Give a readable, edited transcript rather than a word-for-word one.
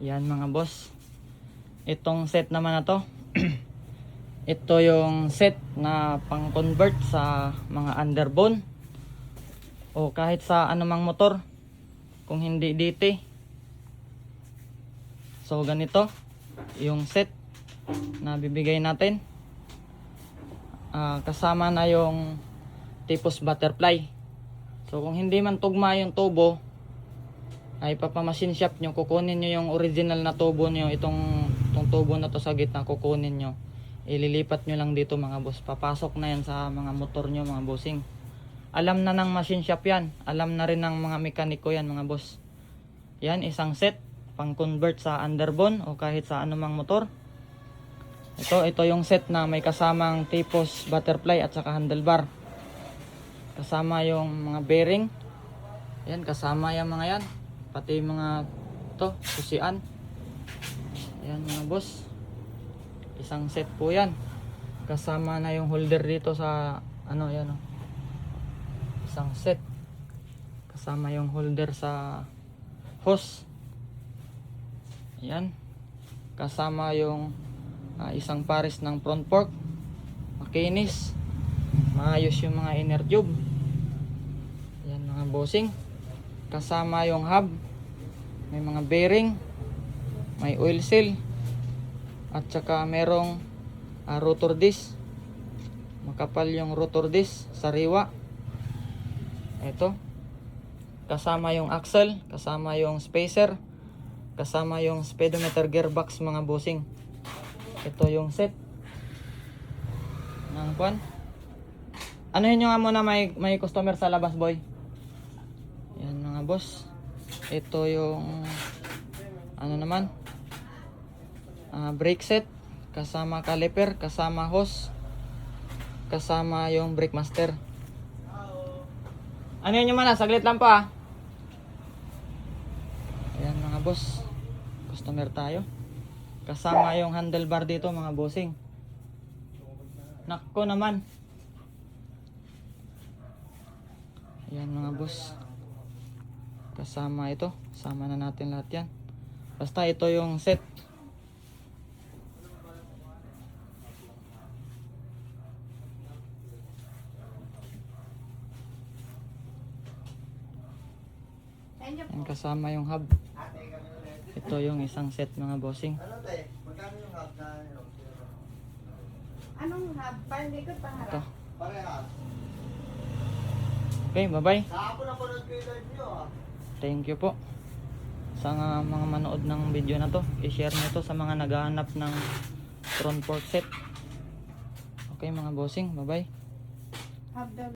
Yan mga boss. Itong set naman na to. Ito yung set na pang-convert sa mga underbone o kahit sa anumang motor kung hindi DT. So ganito yung set na bibigay natin. Kasama na yung tipos butterfly. So kung hindi man tugma yung tubo, ay papamasin shop nyo, kukunin nyo yung original na tubo nyo. Itong tubo na to sa gitna, kukunin nyo, ililipat nyo lang dito mga boss. Papasok na yan sa mga motor nyo mga bossing. Alam na ng machine shop yan, alam na rin ng mga mekaniko yan mga boss. Yan, isang set pang convert sa underbone o kahit sa anumang motor. Ito yung set na may kasamang tipos butterfly at saka handlebar. Kasama yung mga bearing. Yan, kasama yung mga yan. Pati mga susian. Yan mga boss. Isang set po yan. Kasama na yung holder dito sa yan o. Isang set. Kasama yung holder sa hose. Yan. Kasama yung isang pares ng front fork. Makinis. Maayos yung mga inner tube. Yan mga bossing. Kasama yung hub. May mga bearing. May oil seal. At saka merong rotor disc. Makapal yung rotor disc. Sariwa. Ito. Kasama yung axle. Kasama yung spacer. Kasama yung speedometer gearbox mga bossing. Ito yung set ng kwan. Anuhin nyo nga muna, may customer sa labas boy. Yan mga boss. Ito yung naman brake set. Kasama caliper. Kasama hose. Kasama yung brake master. Anuhin nyo muna, saglit lang po Ayan mga boss, customer tayo. Kasama yung handlebar dito mga bossing. Nakko naman. Ayan mga boss. Kasama ito. Kasama na natin lahat yan. Basta ito yung set. Ayan, kasama yung hub. Ito yung isang set mga bossing. Magkano yung hub na Anong hub? Palikot pangarap? Ito. parehas? Okay, bye-bye. Kahapon na panood ko yung live nyo Thank you po sa mga manood ng video na to. I-share nyo to sa mga naghahanap ng front fork set. Okay mga bossing, bye-bye. Hub daw.